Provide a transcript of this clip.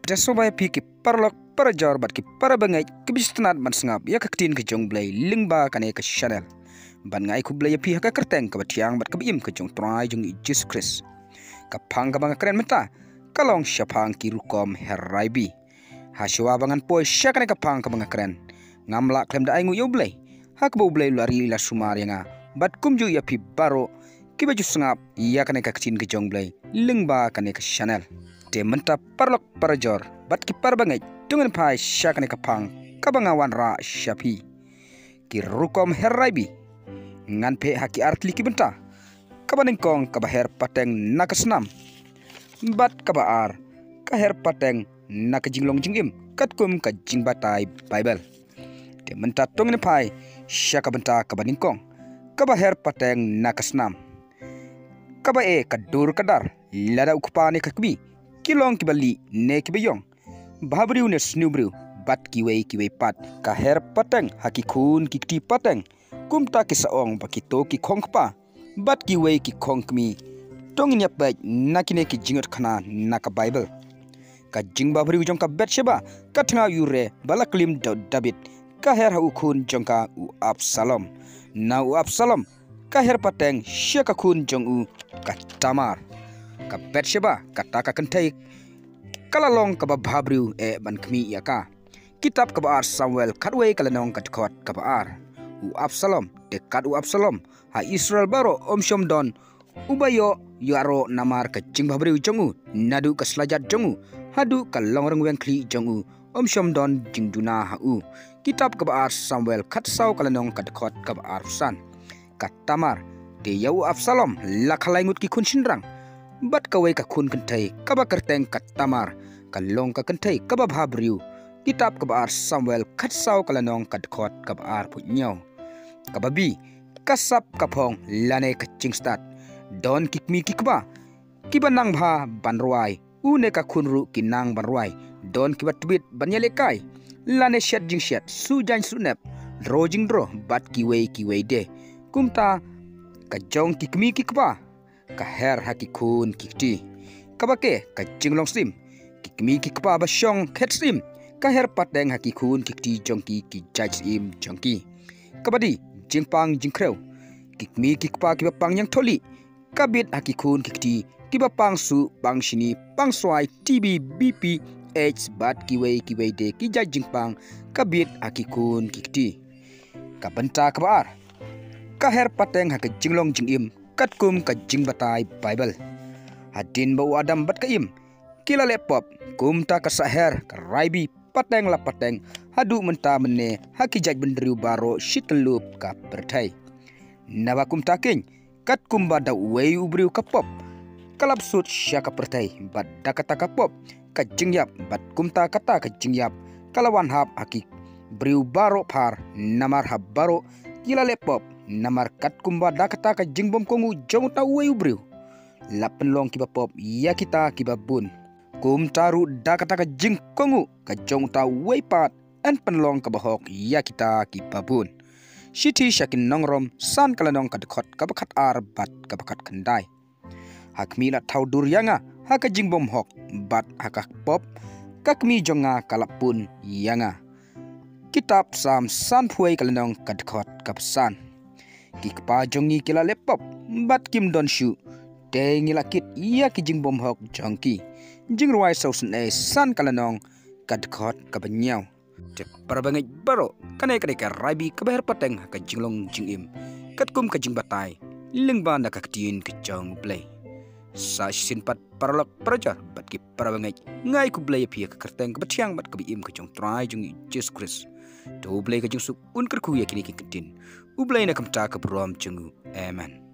Jasobaya pi ki parlok para jor bat ki para bangai ki bistanat man sngap ya kaktin ke jong Blei lingba kane ke Chanel ban ngai ku Blei pi ka kerteng ka batiang bat ka bim ke jong trai jong Jesus Christ ka phang ka bang kren mata kalong syapang ki Rukom Rabi haswa bangan poi syakane ka phang ka bang kren ngamla klem da aingu yo Blei hak bo Blei lari la sumar yanga bat kumju ya pi baro ki baju sngap ya kane ka kaktin ke jong Blei lingba kane ke Chanel te menta parlok parajor bat ki parbangai tungan pai syakane kapang kabangawan ra syapi ki Rukom Rabi ngan pe haki artli ki benta kabaningkong kabaher pateng nak snam bat kabaar kaher pateng nak Jinglong jingim katkum ka jing batai Bible te menta tungan pai syaka benta kabaningkong kabaher pateng nak snam kabae kadur kadar lada ukupane kakbi kilong kibali ne kibiyong bahabriu ne snubriu bat kiwei pat ka her pateng hakikun kikti pateng kumta kisaong bakito ki khongpa bat kiwei ki khongkmi tongnya ba nakine ki jingot khana naka Bible ka jing bahabriu jong ka betsheba ka thanga yure balaklim David ka her ha ukun jong ka u Absalom na u Absalom ka her pateng syaka kun jong u ka Tamar ka Betsheba kata ka kentai kalalong ka bahabriu ban kmi yaka kitab ka baar Samuel kadwe kalanong katkot ka baar u Absalom de kad u Absalom ha Israel baro omshom don ubayo yaro namar ka jing bahabriu jongu nadu ka slajat jongu hadu ka longreng wengkli jongu omshom don jingduna ha u kitab ka baar Samuel katsau kalanong katkot ka baar san ka Tamar de yau Absalom lakhalaingut ki kunshinrang bat kawai ka kun kentai kaba kerteng kat Tamar kalong ka kentai kaba bahabriu kitab kabar Samuel katsau kalanong kadkot kabar punyau kababi kasap kapong lane ka chingstat don kikmi kikba kibanang bha banruai une ka kunru kinang banruai don kibat tweet banyalekai lane shat jing shat sujan sunep rojing dro bat kiwei de kumta ka jong kikmi kikba ka her hakikun kikti kabake ka Jinglong sim kikmi kikpa basyong khetsim ka her pateng hakikun kikti jongki ki judge im jongki kabadi jingpang jingkreu kikmi kikpa kibapang yang tholi kabit hakikun kikti kibapang su pang shini pang swai tb bp h bat kiwei de ki judge jingpang kabit hakikun kikti kabanta kabar ka her pateng hak Jinglong jingim katkum ka jing batai Bible hadin bau adam bat kaim kila lepop kumta ka saher ka Rabi pateng la pateng hadu menta mene hakijaj bendriu baro shitelup ka bertai nawa kumta king katkum bada wei ubriu ka pop kalap sut syaka pertai bat dakata ka pop ka jingyap bat kumta kata ka jingyap kalawan hab haki briu baro par namar hab baro kila lepop namar kat kumba dakata ka jingbom kongu jong ta wei ubriu lapen long kiba pop ya kita kiba bun kum taru dakata ka jing kongu ka jong ta wei pat en penlong ka bahok ya kita kiba bun shiti shakin nongrom san kalanong ka dekhot ka bakat ar bat ka bakat kendai hakmi la thau dur yanga haka jingbom hok bat haka pop kakmi jonga kalapun yanga kitab sam san phuai kalanong ka dekhot ka san kikpa jongi kila lepop bat kim don shu te ngilakit iya ki jingbom hok jongki jingruai sausen san kalanong kadkhot kabanyau te parbangai baro kanai ka Rabi kabar pateng ka Jinglong jingim katkum ka jingbatai lingba na kaktin ki jong Blei sa sin pat parlok prajar bat ki parbangai ngai ku Blei pia ka kerteng ka batiang bat ka biim ka jong trai jong Jesus Christ to Blei ka jing suk un kerku yakini ki ketin Blei na kamta ka brom jungu amen